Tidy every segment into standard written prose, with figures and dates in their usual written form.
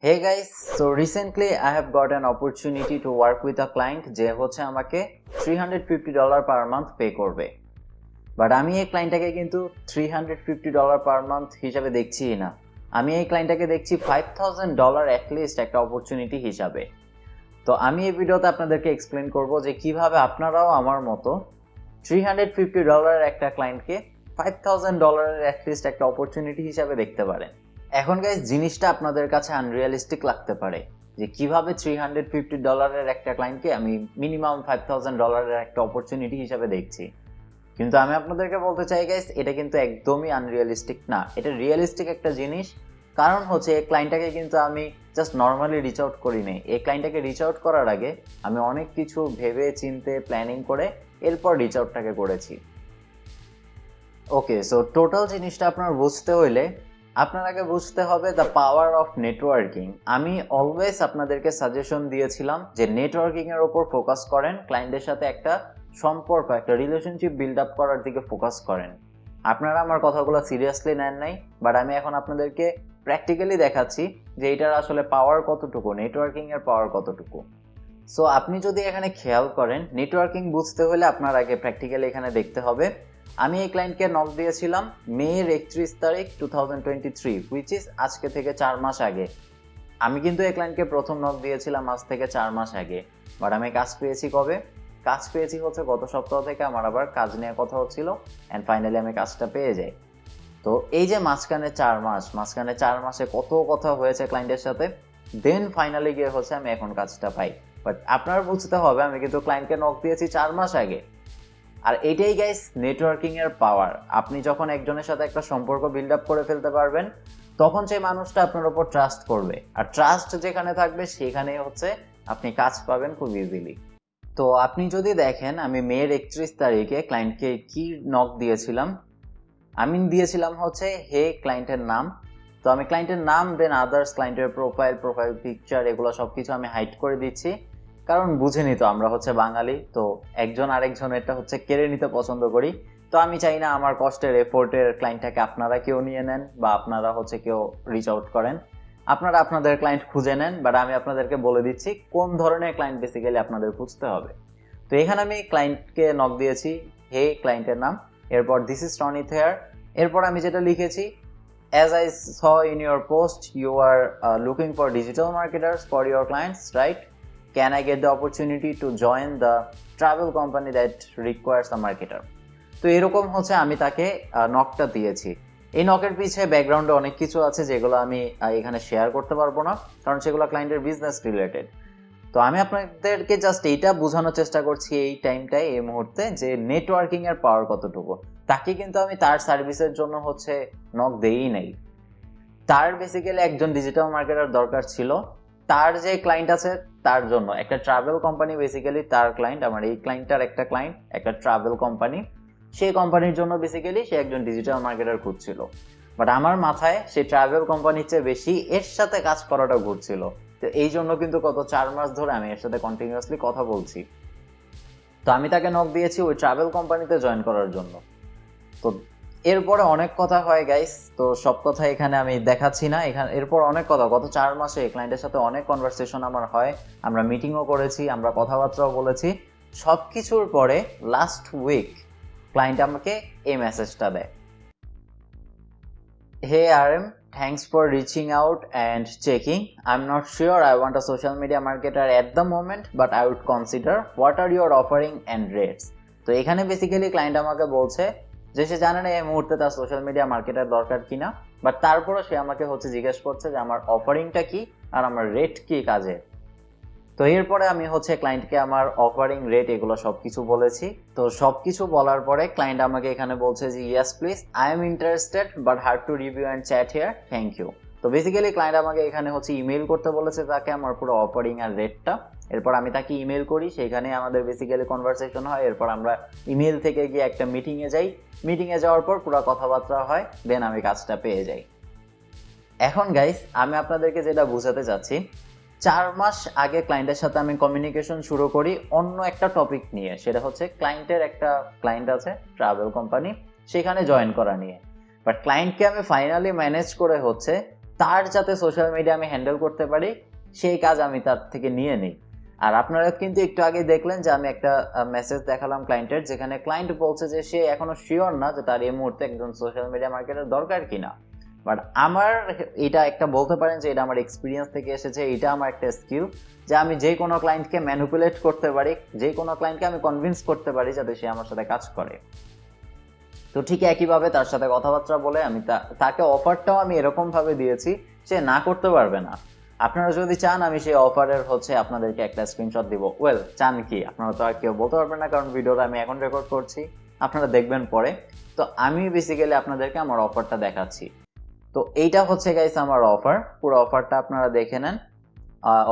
Hey guys, so recently I have got an opportunity to work with a client যে হচ্ছে আমাকে $350 per month pay করবে। But আমি এই ক্লায়েন্টটাকে কিন্তু $350 per month হিসাবে দেখছি না। আমি এই ক্লায়েন্টটাকে দেখছি $5000 অ্যাটলিস্ট একটা অপরচুনিটি হিসাবে। তো আমি এই ভিডিওতে আপনাদেরকে এক্সপ্লেন করব যে কিভাবে আপনারাও আমার মতো $350 একটা ক্লায়েন্টকে $5000 অ্যাটলিস্ট একটা অপরচুনিটি হিসাবে দেখতে পারেন। এখন গাইস জিনিসটা আপনাদের কাছে আনরিয়ালিস্টিক লাগতে পারে যে কিভাবে $350 একটা ক্লায়েন্টকে আমি মিনিমাম $5000 একটা অপরচুনিটি হিসাবে দেখছি, কিন্তু আমি আপনাদেরকে বলতে চাই গাইস এটা কিন্তু একদমই আনরিয়ালিস্টিক না, এটা রিয়েলিস্টিক একটা জিনিস। কারণ হচ্ছে এই ক্লায়েন্টটাকে কিন্তু আমি জাস্ট নর্মালি রিচ আউট করি নাই, এই ক্লায়েন্টটাকে রিচ আউট করার আগে আমি অনেক কিছু ভেবে চিন্তে প্ল্যানিং করে এরপর রিচ আউটটাকে করেছি। ওকে, সো টোটাল জিনিসটা আপনার বুঝতে হইলে আপনার আগে বুঝতে হবে দ্য পাওয়ার অফ নেটওয়ার্কিং। আমি অলওয়েজ আপনাদেরকে সাজেশন দিয়েছিলাম যে নেটওয়ার্কিং এর উপর ফোকাস করেন, ক্লায়েন্টের সাথে একটা সম্পর্ক, একটা রিলেশনশিপ বিল্ড আপ করার দিকে ফোকাস করেন। আপনারা আমার কথাগুলো সিরিয়াসলি নেন নাই, বাট আমি এখন আপনাদেরকে প্র্যাকটিক্যালি দেখাচ্ছি যে এটার আসলে পাওয়ার কতটুকু, নেটওয়ার্কিং এর পাওয়ার কতটুকু। সো আপনি যদি এখানে খেয়াল করেন, নেটওয়ার্কিং বুঝতে হলে আপনার আগে প্র্যাকটিক্যালি এখানে দেখতে হবে। আমি এই ক্লায়েন্টকে নক দিয়েছিলাম মের 31 তারিখ 2023, হুইচ ইজ আজকে থেকে 4 মাস আগে। আমি কিন্তু এই ক্লায়েন্টকে প্রথম নক দিয়েছিলাম আজ থেকে 4 মাস আগে, বাট আমি কাজ পেয়েছি কবে? কাজ পেয়েছি হচ্ছে গত সপ্তাহ থেকে। আমার আবার কাজ নিয়ে কথা হচ্ছিল অ্যান্ড ফাইনালি আমি কাজটা পেয়ে যাই। তো এই যে মাঝখানে 4 মাসে কত কথা হয়েছে ক্লায়েন্টের সাথে, দেন ফাইনালি গিয়ে হচ্ছে আমি এখন কাজটা পাই। বাট আপনার বুঝতে হবে আমি কিন্তু ক্লায়েন্টকে নক দিয়েছি 4 মাস আগে। আর এটাই গাইস নেটওয়ার্কিং এর পাওয়ার। আপনি যখন একজনের সাথে একটা সম্পর্ক বিল্ড আপ করে ফেলতে পারবেন, তখন সেই মানুষটা আপনার উপর ট্রাস্ট করবে, আর ট্রাস্ট যেখানে থাকবে সেখানেই হচ্ছে আপনি কাজ পাবেন খুব ইজিলি। তো আপনি যদি দেখেন আমি মের 31 তারিখে ক্লায়েন্টকে কি নক দিয়েছিলাম, আমি দিয়েছিলাম হচ্ছে হে ক্লায়েন্টের নাম। তো আমি ক্লায়েন্টের নাম দেন আদার্স ক্লায়েন্টের প্রোফাইল পিকচার এগুলো সবকিছু আমি হাইড করে দিচ্ছি, কারণ বুঝেনি তো আমরা হচ্ছে বাঙালি, তো একজন আরেকজনেরটা হচ্ছে কেড়ে নিতে পছন্দ করি। তো আমি চাই না আমার কষ্টের এফোর্টের ক্লায়েন্টটাকে আপনারা কেউ নিয়ে নেন বা আপনারা হচ্ছে কেউ রিচ আউট করেন। আপনারা আপনাদের ক্লায়েন্ট খুঁজে নেন, বাট আমি আপনাদেরকে বলে দিচ্ছি কোন ধরনের ক্লায়েন্ট বেসিক্যালি আপনাদের খুঁজতে হবে। তো এখানে আমি ক্লায়েন্টকে নক দিয়েছি হে ক্লায়েন্টের নাম, এরপর দিস ইজ রনিত হেয়ার। এরপর আমি যেটা লিখেছি, as I saw in your post you are looking for digital marketers for your clients, right? Can I get the opportunity to join the travel company that requires a marketer? তো এরকম হচ্ছে আমি তাকে নকটা দিয়েছি। এই নকের পিছে ব্যাকগ্রাউন্ডে অনেক কিছু আছে যেগুলো আমি এখানে শেয়ার করতে পারবো না, কারণ সেগুলো ক্লায়েন্টের বিজনেস রিলেটেড। তো আমি আপনাদেরকে জাস্ট এইটা বোঝানোর চেষ্টা করছি এই টাইমটায়, এই মুহূর্তে, যে নেটওয়ার্কিং এর পাওয়ার কতটুকু। তাকে কিন্তু আমি তার সার্ভিসের জন্য হচ্ছে নক দেই নাই, তার বেসিক্যালি একজন ডিজিটাল মার্কেটার দরকার ছিল। তার যে ক্লায়েন্ট আছে তার জন্য একটা ট্রাভেল কোম্পানি, বেসিক্যালি তার ক্লায়েন্ট, আমার এই ক্লায়েন্টটার একটা ক্লায়েন্ট একটা ট্রাভেল কোম্পানি, সেই কোম্পানির জন্য বেসিক্যালি সে একজন ডিজিটাল মার্কেটার খুঁজছিল। বাট আমার মাথায় সেই ট্রাভেল কোম্পানির চেয়ে বেশি এর সাথে কাজ করাটা ঘুরছিল। তো এই জন্য কিন্তু গত 4 মাস ধরে আমি এর সাথে কন্টিনিউয়াসলি কথা বলছি। তো আমি তাকে নক দিয়েছি ওই ট্রাভেল কোম্পানিতে জয়েন করার জন্য। তো এরপরে অনেক কথা হয় গাইস, তো সব কথা এখানে আমি দেখাচ্ছি না। এখানে এরপর অনেক কথা, গত 4 মাসে ক্লায়েন্টের সাথে অনেক কনভারসেশন আমার হয়, আমরা মিটিংও করেছি, আমরা কথাবার্তাও বলেছি। সব কিছুর পরে লাস্ট উইক ক্লায়েন্ট আমাকে এই মেসেজটা দেয়, হে RM, thanks for reaching out and checking. I'm not sure I want a social media marketer at the moment, but I would consider. What are your offering and rates? তো এখানে basically client আমাকে বলছে যে সে জানে না এই মুহূর্তে তার সোশ্যাল মিডিয়া মার্কেটার দরকার কিনা, বাট তারপরে সে আমাকে হচ্ছে জিজ্ঞেস করছে যে আমার অফারিংটা কি আর আমার রেট কি কাজে। তো এরপরে আমি হচ্ছে ক্লায়েন্টকে আমার অফারিং রেট এগুলো সবকিছু বলেছি। তো সবকিছু বলার পরে ক্লায়েন্ট আমাকে এখানে বলছে যে yes please, I am interested but hard to review and chat here, thank you. তো বেসিক্যালি ক্লায়েন্ট আমাকে এখানে হচ্ছে ইমেল করতে বলেছে তাকে আমার পুরো অফারিং আর রেটটা। এরপর আমি তাকে ইমেল করি, সেইখানে আমাদের বেসিক্যালি কনভারসেশন হয়। এরপর আমরা ইমেল থেকে গিয়ে একটা মিটিংয়ে যাই, মিটিংয়ে যাওয়ার পর পুরো কথাবার্তা হয়, দেন আমি কাজটা পেয়ে যাই। এখন গাইস আমি আপনাদেরকে যেটা বোঝাতে চাচ্ছি, 4 মাস আগে ক্লায়েন্টের সাথে আমি কমিউনিকেশন শুরু করি অন্য একটা টপিক নিয়ে, সেটা হচ্ছে ক্লায়েন্টের একটা ক্লায়েন্ট আছে ট্রাভেল কোম্পানি, সেখানে জয়েন করা নিয়ে। বাট ক্লায়েন্টকে আমি ফাইনালি ম্যানেজ করে হচ্ছে তার যাতে সোশ্যাল মিডিয়া আমি হ্যান্ডেল করতে পারি সেই কাজ আমি তার থেকে নিয়ে নিই। আর আপনারা কিন্তু একটু আগে দেখলেন যে আমি একটা মেসেজ দেখালাম ক্লায়েন্টের, যেখানে ক্লায়েন্ট বলছে যে সে এখনো শিওর না যে তার এই মুহূর্তে একজন সোশ্যাল মিডিয়া মার্কেটার দরকার কিনা। বাট আমার এটা একটা বলতে পারেন যে এটা আমার এক্সপিরিয়েন্স থেকে এসেছে, এটা আমার একটা স্কিল যে আমি যে কোনো ক্লায়েন্টকে ম্যানিপুলেট করতে পারি, যে কোনো ক্লায়েন্টকে আমি কনভিন্স করতে পারি যাতে সে আমার সাথে কাজ করে। তো ঠিক একইভাবে তার সাথে কথাবার্তা বলে আমি তাকে অফারটাও আমি এরকমভাবে দিয়েছি সে না করতে পারবে না। আপনারা যদি চান আমি সেই অফারের আপনাদেরকে একটা স্ক্রিনশট দিব। ওয়েল, চান কি আপনারা তো আর কেউ বলতে পারবেন না, কারণ ভিডিওটা আমি এখন রেকর্ড করছি, আপনারা দেখবেন পরে। তো আমি বেসিক্যালি আপনাদেরকে আমার অফারটা দেখাচ্ছি। তো এইটা হচ্ছে গাইস আমার অফার, পুরো অফারটা আপনারা দেখে নেন,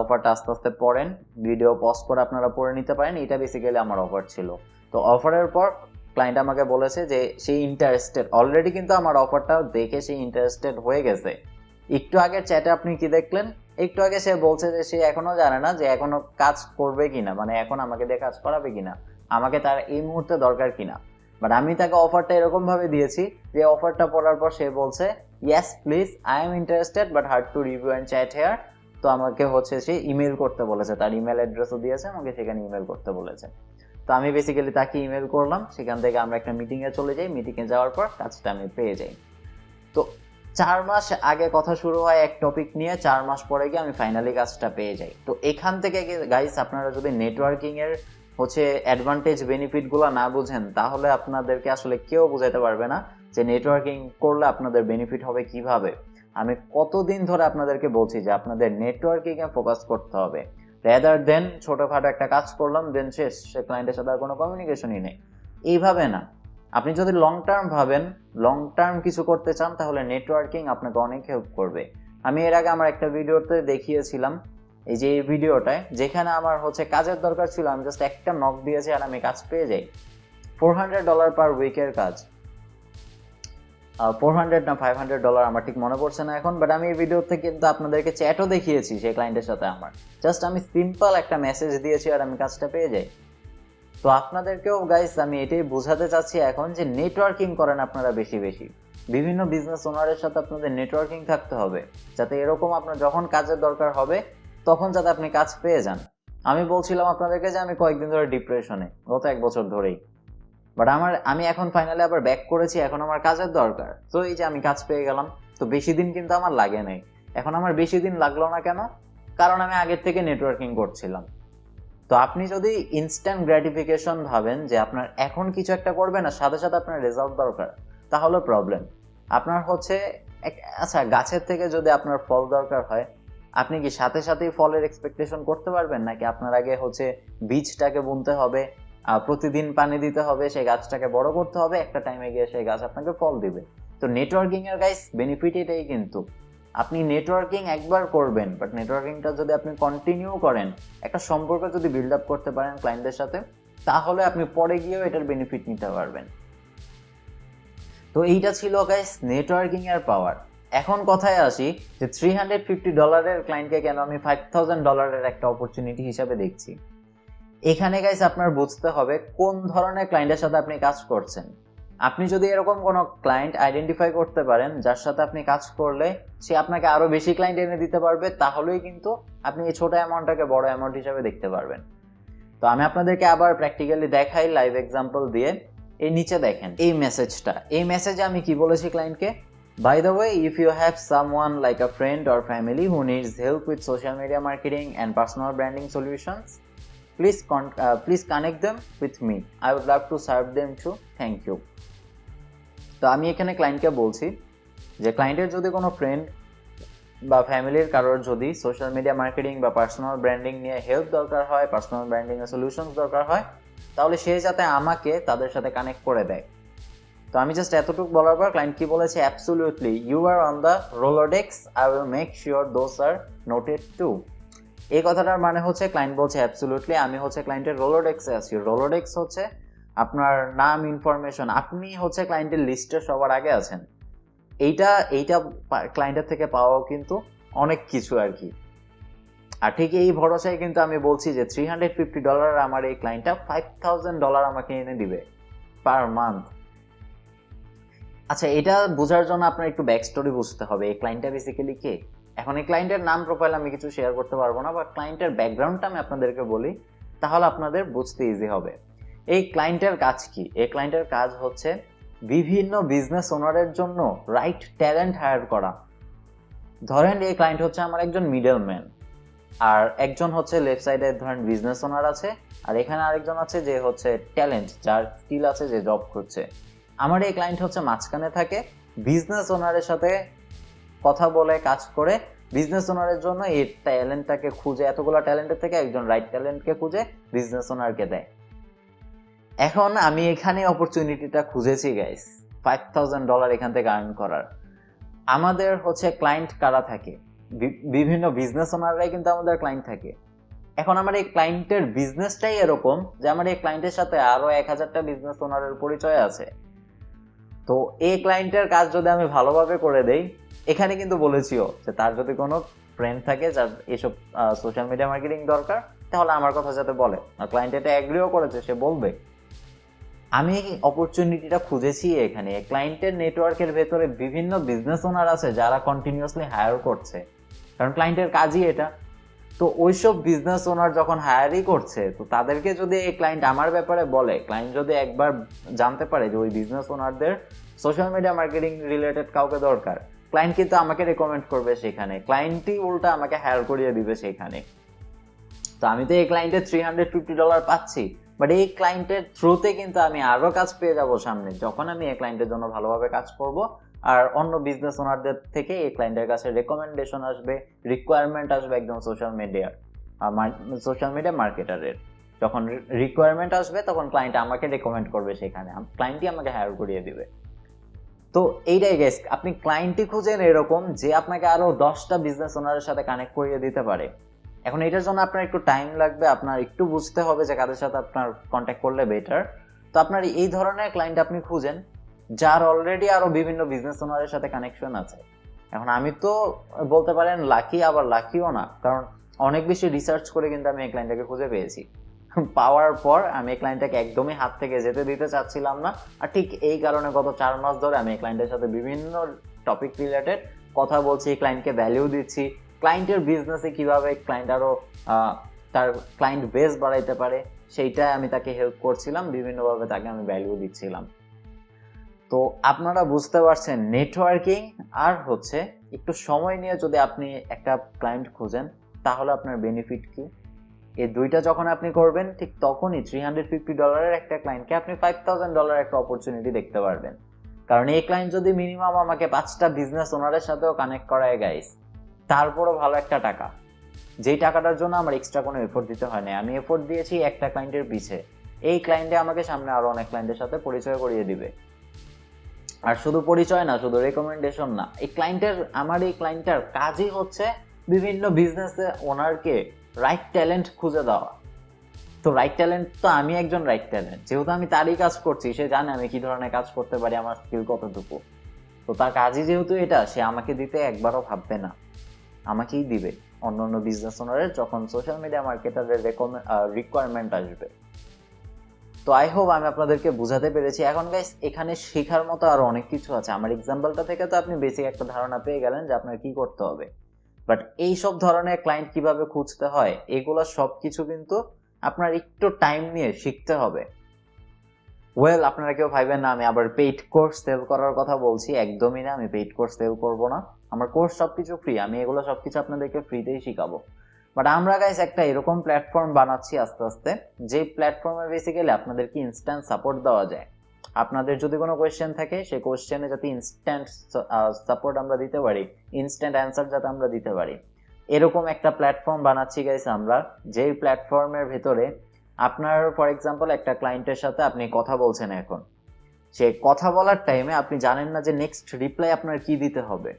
অফারটা আস্তে আস্তে পড়েন, ভিডিও পজ করে আপনারা পড়ে নিতে পারেন। এটা বেসিক্যালি আমার অফার ছিল। তো অফারের পর ক্লায়েন্ট আমাকে বলেছে যে সে ইন্টারেস্টেড, অলরেডি কিন্তু আমার অফারটা দেখে সে ইন্টারেস্টেড হয়ে গেছে। একটু আগের চ্যাটে আপনি কি দেখলেন, একটু আগে সে বলছে যে সে এখনো জানে না যে এখনো কাজ করবে কিনা, মানে এখন আমাকে দিয়ে কাজ করাবে কিনা, আমাকে তার এই মুহূর্তে দরকার কিনা। বাট আমি তাকে অফারটা এরকম ভাবে দিয়েছি যে অফারটা পড়ার পর সে বলছে yes please I am interested but hard to review and chat here. তো আমাকে সে ইমেল করতে বলেছে, তার ইমেল অ্যাড্রেসও দিয়েছে, আমাকে সেখানে ইমেল করতে বলেছে। তো আমি বেসিক্যালি তাকে ইমেল করলাম, সেখান থেকে আমরা একটা মিটিংয়ে চলে যাই, মিটিংয়ে যাওয়ার পর কাজটা আমি পেয়ে যাই। তো 4 মাস আগে কথা শুরু হয় এক টপিক নিয়ে, 4 মাস পরে গিয়ে আমি ফাইনালি কাজটা পেয়ে যাই। তো এখান থেকে গাইস আপনারা যদি নেটওয়ার্কিং এর অ্যাডভান্টেজ বেনিফিটগুলো না বুঝেন তাহলে আপনাদেরকে আসলে কেউ বোঝাতে পারবে না যে নেটওয়ার্কিং করলে আপনাদের বেনিফিট হবে কিভাবে। আমি কতদিন ধরে আপনাদেরকে বলছি যে আপনাদের নেটওয়ার্কিং এ ফোকাস করতে হবে, রেদার দেন ছোটখাটো একটা কাজ করলাম দেন শেষ, সে ক্লায়েন্টের সাথে আর কোনো কমিউনিকেশনই নেই। এইভাবে না, আপনি যদি লং টার্ম ভাবেন, লং টার্ম কিছু করতে চান, তাহলে নেটওয়ার্কিং আপনাকে অনেক হেল্প করবে। আমি এর আগে আমার একটা ভিডিওতে দেখিয়েছিলাম, এই যে এই ভিডিওটায়, যেখানে আমার কাজের দরকার ছিল, আমি জাস্ট একটা নক দিয়েছি আর আমি কাজ পেয়ে যাই। $400 পার উইকের কাজ, 400 না $500 আমার ঠিক মনে পড়ছে না এখন। বাট আমি এই ভিডিওতে কিন্তু আপনাদেরকে চ্যাটও দেখিয়েছি সেই ক্লায়েন্টের সাথে আমার, জাস্ট আমি সিম্পল একটা মেসেজ দিয়েছি আর আমি কাজটা পেয়ে যাই। তো আপনাদেরকেও গাইস আমি এটাই বোঝাতে চাচ্ছি এখন যে নেটওয়ার্কিং করেন আপনারা বেশি বেশি, বিভিন্ন বিজনেস ওনারের সাথে আপনাদের নেটওয়ার্কিং থাকতে হবে, যাতে এরকম আপনার যখন কাজের দরকার হবে তখন যাতে আপনি কাজ পেয়ে যান। আমি বলছিলাম আপনাদেরকে যে আমি কয়েকদিন ধরে ডিপ্রেশনে, গত 1 বছর ধরেই, বাট আমি এখন ফাইনালি আবার ব্যাক করেছি, এখন আমার কাজের দরকার। তো এই যে আমি কাজ পেয়ে গেলাম, তো বেশি দিন কিন্তু আমার লাগে নাই। এখন আমার বেশি দিন লাগলো না কেন? কারণ আমি আগের থেকে নেটওয়ার্কিং করছিলাম। তো আপনি যদি ইনস্ট্যান্ট গ্র্যাটিফিকেশন ভাবেন যে আপনার এখন কিছু একটা করবেন না, সাথে সাথে আপনার রেজাল্ট দরকার, তাহলে প্রবলেম। আপনার আচ্ছা, গাছের থেকে যদি আপনার ফল দরকার হয়, আপনি কি সাথে সাথেই ফলের এক্সপেকটেশন করতে পারবেন, নাকি আপনার আগে বীজটাকে বুনতে হবে, প্রতিদিন পানি দিতে হবে, সেই গাছটাকে বড় করতে হবে, একটা টাইমে গিয়ে সেই গাছ আপনাকে ফল দিবে। তো নেটওয়ার্কিং এর গাইস বেনিফিট এটাই, কিন্তু আপনি নেটওয়ার্কিং একবার করবেন, বাট নেটওয়ার্কিংটা যদি আপনি কন্টিনিউ করেন, একটা সম্পর্ক যদি বিল্ড আপ করতে পারেন ক্লায়েন্টদের সাথে, তাহলে আপনি পরে গিয়েও এটার বেনিফিট নিতে পারবেন। তো এইটা ছিল গাইস নেটওয়ার্কিং এর পাওয়ার। এখন কথায় আসি যে $350 ক্লায়েন্টকে কেন আমি $5000 একটা অপরচুনিটি হিসাবে দেখছি। এখানে গাইস আপনার বুঝতে হবে কোন ধরনের ক্লায়েন্টের সাথে আপনি কাজ করছেন। আপনি যদি এরকম কোনো ক্লায়েন্ট আইডেন্টিফাই করতে পারেন যার সাথে আপনি কাজ করলে সে আপনাকে আরো বেশি ক্লায়েন্ট এনে দিতে পারবে, তাহলেই কিন্তু আপনি এই ছোট অ্যামাউন্টটাকে বড় অ্যামাউন্ট হিসেবে দেখতে পারবেন। তো আমি আপনাদেরকে আবার প্র্যাকটিক্যালি দেখাই লাইভ এক্সাম্পল দিয়ে। এই নিচে দেখেন এই মেসেজটা, এই মেসেজে আমি কি বলেছি ক্লায়েন্টকে, by the way if you have someone like a friend or family who needs help with social media marketing and personal branding solutions, please connect them with me. I would love to serve them too. Thank you. তো আমি এখানে ক্লায়েন্টকে বলছি যে ক্লায়েন্টের যদি কোনো friend বা ফ্যামিলির কারোর যদি সোশ্যাল মিডিয়া মার্কেটিং বা পার্সোনাল ব্র্যান্ডিং নিয়ে হেল্প দরকার হয়, পার্সোনাল ব্র্যান্ডিং এর সলিউশনস দরকার হয়, তাহলে সে যাতে আমাকে তাদের সাথে কানেক্ট করে দেয়। তো আমি জাস্ট এতটুকু বলার পর ক্লায়েন্ট কি বলেছে, absolutely you are on the Rolodex, I will make sure those are noted too. এই কথাটার মানে ক্লায়েন্ট বলছে অ্যাবসলিউটলি আমি ক্লায়েন্টের রোলোডেক্সে আছি। রোলোডেক্স আপনার নাম, ইনফরমেশন, আপনি ক্লায়েন্টের লিস্টে সবার আগে আছেন। এইটা ক্লায়েন্টের থেকে পাওয়াও কিন্তু অনেক কিছু আর কি। আর ঠিক এই ভরসায় কিন্তু আমি বলছি যে $350 আমার এই ক্লায়েন্টটা $5000 আমাকে এনে দিবে পার মান্থ। আচ্ছা, এটা বোঝার জন্য আপনার একটু ব্যাক স্টোরি বুঝতে হবে এই ক্লায়েন্টটা বেসিক্যালি কে। এখন এই ক্লায়েন্টের নাম প্রোফাইল আমি কিছু শেয়ার করতে পারবো না, বাট ক্লায়েন্টের ব্যাকগ্রাউন্ডটা আমি আপনাদেরকে বলি, তাহলে আপনাদের বুঝতে ইজি হবে। এই ক্লায়েন্টের কাজ কি? এই ক্লায়েন্টের কাজ হচ্ছে বিভিন্ন বিজনেস ওনারের জন্য রাইট ট্যালেন্ট হায়ার করা। ধরেন এই ক্লায়েন্ট হচ্ছে আমার একজন মিডল ম্যান, আর একজন হচ্ছে লেফট সাইডে ধরেন বিজনেস ওনার আছে, আর এখানে আরেকজন আছে যে হচ্ছে ট্যালেন্ট, যার স্কিল আছে, যে জব করছে। আমার এই ক্লায়েন্ট হচ্ছে মাঝখানে থাকে, বিজনেস ওনারের সাথে কথা বলে কাজ করে, বিজনেস ওনারের জন্য এই ট্যালেন্টটাকে খুঁজে, এতগুলো ট্যালেন্টের থেকে একজন রাইট ট্যালেন্টকে খুঁজে বিজনেস ওনারকে দেয়। এখন আমি এখানে অপরচুনিটিটা খুঁজেছি গাইস, $5,000 এখান থেকে আর্ন করার। আমাদের হচ্ছে ক্লায়েন্ট কারা থাকে? বিভিন্ন বিজনেস ওনাররাই কিন্তু আমাদের ক্লায়েন্ট থাকে। এখন আমার এই ক্লায়েন্টের বিজনেসটাই এরকম যে আমার এই ক্লায়েন্টের সাথে আরো 1000টা বিজনেস ওনারের পরিচয় আছে। তো এই ক্লায়েন্টের কাজ যদি আমি ভালোভাবে করে দেই, এখানে কিন্তু বলেছিও যে তার যদি কোনো ফ্রেন্ড থাকে যার এসব সোশ্যাল মিডিয়া মার্কেটিং দরকার, তাহলে আমার কথা যাতে বলে। আর ক্লায়েন্ট এটা এগ্রিও করেছে, সে বলবে। আমি অপরচুনিটিটা খুঁজেছি এখানে। ক্লায়েন্টের নেটওয়ার্কের ভেতরে বিভিন্ন বিজনেস ওনার আছে যারা কন্টিনিউয়াসলি হায়ার করছে, কারণ ক্লায়েন্টের কাজই এটা। তো ওইসব বিজনেস ওনার যখন হায়ারই করছে, তো তাদেরকে যদি এই ক্লায়েন্ট আমার ব্যাপারে বলে, ক্লায়েন্ট যদি একবার জানতে পারে যে ওই বিজনেস ওনারদের সোশ্যাল মিডিয়া মার্কেটিং রিলেটেড কাউকে দরকার, ক্লায়েন্ট কিন্তু আমাকে রেকমেন্ড করবে সেখানে, ক্লায়েন্টই উল্টা আমাকে হায়ার করিয়ে দিবে সেখানে। তো আমি তো এই ক্লায়েন্টের $350 পাচ্ছি, বাট এই ক্লায়েন্টের থ্রুতে কিন্তু আমি আরো কাজ পেয়ে যাব সামনে, যখন আমি এই ক্লায়েন্টের জন্য ভালোভাবে কাজ করব। আর অন্য বিজনেস ওনারদের থেকে এই ক্লায়েন্টের কাছে রেকমেন্ডেশন আসবে, রিকোয়ারমেন্ট আসবে একদম সোশ্যাল মিডিয়া মার্কেটারের। যখন রিকোয়ারমেন্ট আসবে তখন ক্লায়েন্ট আমাকে রেকমেন্ড করবে, সেখানে ক্লায়েন্টই আমাকে হায়ার করিয়ে দিবে। তো এইটাই গাইস, আপনি ক্লায়েন্টই খুঁজেন এরকম যে আপনাকে আরো 10টা বিজনেস ওনারের সাথে কানেক্ট করিয়ে দিতে পারে। এখন এটার জন্য আপনার একটু টাইম লাগবে, আপনার একটু বুঝতে হবে যে কাদের সাথে আপনার কন্ট্যাক্ট করলে বেটার। তো আপনার এই ধরনের ক্লায়েন্ট আপনি খুঁজেন যার অলরেডি আরো বিভিন্ন বিজনেস ওনারের সাথে কানেকশন আছে। এখন আমি তো বলতে পারেন লাকি, আবার লাকিও না, কারণ অনেক বেশি রিসার্চ করে কিন্তু আমি এই ক্লায়েন্টটাকে খুঁজে পেয়েছি। পাওয়ার পর আমি এই ক্লায়েন্টটাকে একদমই হাত থেকে যেতে দিতে চাচ্ছিলাম না, আর ঠিক এই কারণে গত 4 মাস ধরে আমি এই ক্লায়েন্টের সাথে বিভিন্ন টপিক রিলেটেড কথা বলছি, ক্লায়েন্টকে ভ্যালিউ দিচ্ছি, ক্লায়েন্টের বিজনেসে কিভাবে ক্লায়েন্ট আরো তার ক্লায়েন্ট বেস বাড়াইতে পারে সেইটা আমি তাকে হেল্প করছিলাম, বিভিন্নভাবে তাকে আমি ভ্যালু দিচ্ছিলাম। তো আপনারা বুঝতে পারছেন, নেটওয়ার্কিং আর হচ্ছে একটু সময় নিয়ে যদি আপনি একটা ক্লায়েন্ট খুঁজেন, তাহলে আপনার বেনিফিট কি। এই দুইটা যখন আপনি করবেন, ঠিক তখনই $350 একটা ক্লায়েন্টকে আপনি $5,000 একটা অপরচুনিটি দেখতে পারবেন। কারণ এই ক্লায়েন্ট যদি মিনিমাম আমাকে 5টা বিজনেস ওনারের সাথেও কানেক্ট করায় গাইস, তারপরও ভালো একটা টাকা, যেই টাকাটার জন্য আমার এক্সট্রা কোনো এফোর্ট দিতে হয় না। আমি এফোর্ট দিয়েছি একটা ক্লায়েন্টের পিছে, এই ক্লায়েন্টে আমাকে সামনে আরো অনেক ক্লায়েন্টের সাথে পরিচয় করিয়ে দিবে। আর শুধু পরিচয় না, শুধু রেকমেন্ডেশন না, আমার এই ক্লায়েন্টের কাজই হচ্ছে বিভিন্ন বিজনেস ওনারকে রাইট ট্যালেন্ট খুঁজে দেওয়া। তো রাইট ট্যালেন্ট, তো আমি একজন রাইট ট্যালেন্ট, যেহেতু আমি তারই কাজ করছি, সে জানে আমি কি ধরনের কাজ করতে পারি, আমার স্কিল কতটুকু। তো তার কাজই যেহেতু এটা, সে আমাকে দিতে একবারও ভাববে না, আমাকেই দিবে অন্য বিজনেস ওনারের যখন সোশ্যাল মিডিয়া মার্কেটারের রিকোয়ারমেন্ট আসবে। তো আই হোপ আমি আপনাদেরকে বুঝাতে পেরেছি। এখন গাইস, এখানে শেখার মতো আরো অনেক কিছু আছে। আমার এক্সাম্পলটা থেকে তো আপনি বেসিক একটা ধারণা পেয়ে গেলেন যে আপনার কি করতে হবে, বাট এই সব ধরনের ক্লায়েন্ট কিভাবে খুঁজতে হয়, এগুলো সবকিছু কিন্তু আপনার একটু টাইম নিয়ে শিখতে হবে। আপনারা কেউ ভাইবেন না আমি আবার পেইড কোর্স সেল করার কথা বলছি, একদমই না। আমি পেইড কোর্স সেল করব না, আমার কোর্স সবকিছু ফ্রি, আমি এগুলো সবকিছু আপনাদেরকে ফ্রিতেই শিখাবো। বাট আমরা গাইস একটা এরকম প্ল্যাটফর্ম বানাচ্ছি আস্তে আস্তে, যে প্ল্যাটফর্মে বেসিক্যালি আপনাদেরকে ইনস্ট্যান্ট সাপোর্ট দেওয়া যায়। আপনাদের যদি কোনো কোয়েশ্চেন থাকে, সেই কোয়েশ্চেনে যাতে ইনস্ট্যান্ট সাপোর্ট আমরা দিতে পারি, ইনস্ট্যান্ট অ্যান্সার যাতে আমরা দিতে পারি, এরকম একটা প্ল্যাটফর্ম বানাচ্ছি গাইস আমরা। যেই প্ল্যাটফর্মের ভেতরে আপনার ফর এক্সাম্পল একটা ক্লায়েন্টের সাথে আপনি কথা বলছেন, এখন সে কথা বলার টাইমে আপনি জানেন না যে নেক্সট রিপ্লাই আপনার কি দিতে হবে।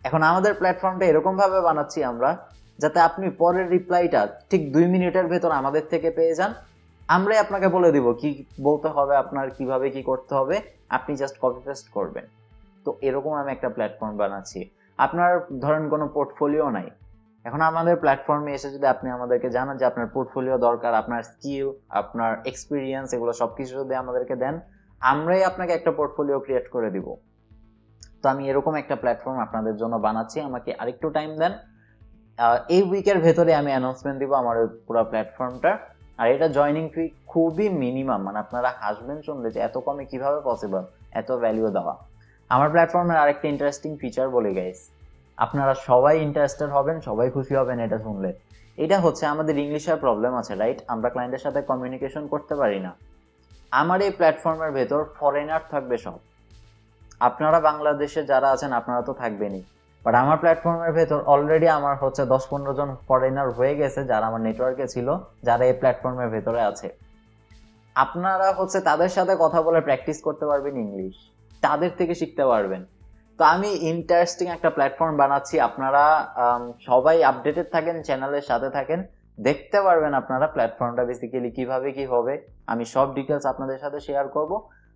এখন আমাদের প্ল্যাটফর্মটা এরকম ভাবে বানাচ্ছি আমরা, যাতে আপনি পরের রিপ্লাইটা ঠিক 2 মিনিটের ভেতর আমাদের থেকে পেয়ে যান। আমরাই আপনাকে বলে দিব কি বলতে হবে, আপনার কিভাবে কি করতে হবে, আপনি জাস্ট কপি পেস্ট করবেন। তো এরকম আমি একটা প্ল্যাটফর্ম বানাচ্ছি। আপনার ধরেন কোনো পোর্টফোলিও নাই, এখন আমাদের প্ল্যাটফর্মে এসে যদি আপনি আমাদেরকে জানান যে আপনার পোর্টফোলিও দরকার, আপনার স্কিল, আপনার এক্সপিরিয়েন্স, এগুলো সবকিছু যদি আমাদেরকে দেন, আমরাই আপনাকে একটা পোর্টফোলিও ক্রিয়েট করে দিব। তো আমি এরকম একটা প্ল্যাটফর্ম আপনাদের জন্য বানাচ্ছি, আমাকে আরেকটু টাইম দেন। এই উইকের ভেতরে আমি অ্যানাউন্সমেন্ট দিব আমার পুরো প্ল্যাটফর্মটা। আর এটা জয়নিং ফি খুবই মিনিমাম, মানে আপনারা হাসবেন শুনলে যে এত কমে কিভাবে পসিবল এত ভ্যালু দেওয়া। আমার প্ল্যাটফর্মের আরেকটা ইন্টারেস্টিং ফিচার বলি গাইস, আপনারা সবাই ইন্টারেস্টেড হবেন, সবাই খুশি হবেন এটা শুনলে। এটা হচ্ছে আমাদের ইংলিশের প্রবলেম আছে, রাইট? আমরা ক্লায়েন্টের সাথে কমিউনিকেশন করতে পারি না। আমার এই প্ল্যাটফর্মের ভেতর ফরেনার থাকবে সব। আপনারা বাংলাদেশে যারা আছেন আপনারা তো থাকবেনই, বাট আমার প্ল্যাটফর্মের ভেতর অলরেডি আমার হচ্ছে 10-15 জন ফরেনার হয়ে গেছে যারা আমার নেটওয়ার্কে ছিল, যারা এই প্ল্যাটফর্মের ভেতরে আছে। আপনারা হচ্ছে তাদের সাথে কথা বলে প্র্যাকটিস করতে পারবেন ইংলিশ, তাদের থেকে শিখতে পারবেন। তো আমি ইন্টারেস্টিং একটা প্ল্যাটফর্ম বানাচ্ছি, আপনারা সবাই আপডেটেড থাকেন, চ্যানেলের সাথে থাকেন, দেখতে পারবেন আপনারা প্ল্যাটফর্মটা বেসিক্যালি কিভাবে কি হবে। আমি সব ডিটেলস আপনাদের সাথে শেয়ার করব।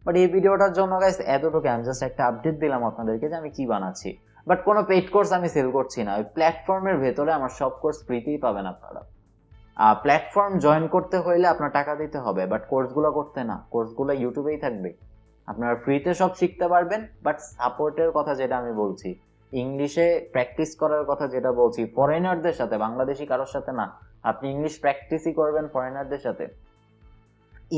বাট এই ভিডিওটার জন্য গাইস এতটুকু, আমি জাস্ট একটা আপডেট দিলাম আপনাদেরকে যে আমি কি বানাচ্ছি। বাট কোনো পেইড কোর্স আমি সেল করছি না, ওই প্ল্যাটফর্মের ভেতরে আমার সব কোর্স ফ্রিতেই পাবেন আপনারা। প্ল্যাটফর্ম জয়েন করতে হইলে আপনার টাকা দিতে হবে, বাট কোর্সগুলো করতে না, কোর্সগুলো ইউটিউবেই থাকবে, আপনারা ফ্রিতে সব শিখতে পারবেন। বাট সাপোর্টের কথা যেটা আমি বলছি, ইংলিশে প্র্যাকটিস করার কথা যেটা বলছি, ফরেনারদের সাথে, বাংলাদেশি কারোর সাথে না, আপনি ইংলিশ প্র্যাকটিসই করবেন ফরেনারদের সাথে।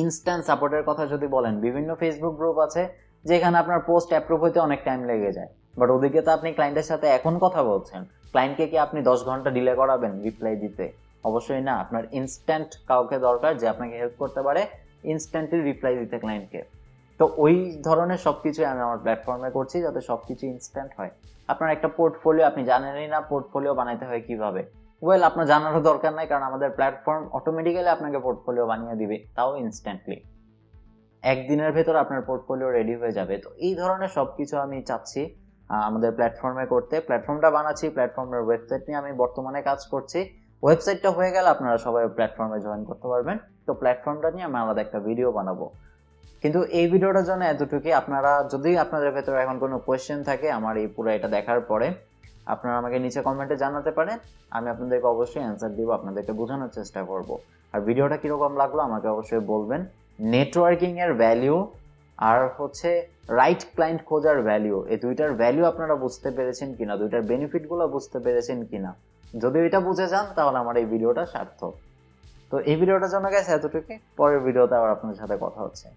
ইনস্ট্যান্ট সাপোর্টের কথা যদি বলেন, বিভিন্ন ফেসবুক গ্রুপ আছে যেখানে আপনার পোস্ট অ্যাপ্রুভ হইতে অনেক টাইম লেগে যায়, বাট ওদিকে তো আপনি ক্লায়েন্টের সাথে এখন কথা বলছেন, ক্লায়েন্টকে কি আপনি 10 ঘন্টা ডিলে করাবেন রিপ্লাই দিতে? অবশ্যই না। আপনার ইনস্ট্যান্ট কাউকে দরকার যে আপনাকে হেল্প করতে পারে ইনস্ট্যান্টলি রিপ্লাই দিতে ক্লায়েন্টকে। তো ওই ধরনের সবকিছু আমি আমার প্ল্যাটফর্মে করছি যাতে সবকিছু ইনস্ট্যান্ট হয়। আপনার একটা পোর্টফোলিও, আপনি জানেনই না পোর্টফোলিও বানাইতে হয় কিভাবে। ওয়েল, আপনার জানারও দরকার নাই, কারণ আমাদের প্ল্যাটফর্ম অটোমেটিক্যালি আপনাকে পোর্টফোলিও বানিয়ে দিবে, তাও ইনস্ট্যান্টলি। একদিনের ভেতর আপনার পোর্টফোলিও রেডি হয়ে যাবে। তো এই ধরনের সবকিছু আমি চাচ্ছি আমাদের প্ল্যাটফর্মে করতে। প্ল্যাটফর্মটা বানাচ্ছি, প্ল্যাটফর্মের ওয়েবসাইট নিয়ে আমি বর্তমানে কাজ করছি। ওয়েবসাইটটা হয়ে গেলে আপনারা সবাই প্ল্যাটফর্মে জয়েন করতে পারবেন। তো প্ল্যাটফর্মটা নিয়ে আমি আলাদা একটা ভিডিও বানাবো। কিন্তু এই ভিডিওটার জন্য এতটুকুই। আপনারা যদি আপনাদের ভেতরে এখন কোনো কোয়েশ্চেন থাকে আমার এই পুরো এটা দেখার পরে, আপনারা আমাকে নিচে কমেন্টে জানাতে পারেন, আমি আপনাদেরকে অবশ্যই অ্যান্সার দিব, আপনাদেরকে বোঝানোর চেষ্টা করব। আর ভিডিওটা কীরকম লাগলো আমাকে অবশ্যই বলবেন। নেটওয়ার্কিং এর ভ্যালু আর হচ্ছে রাইট ক্লায়েন্ট খোঁজার ভ্যালু, এই দুইটার ভ্যালু আপনারা বুঝতে পেরেছেন কিনা, দুইটার বেনিফিটগুলো বুঝতে পেরেছেন কিনা। যদি এটা বুঝে যান তাহলে আমার এই ভিডিওটা সার্থক। তো এই ভিডিওটার জন্য গেছে এতটুকু, পরের ভিডিওতে আবার আপনাদের সাথে কথা হচ্ছে।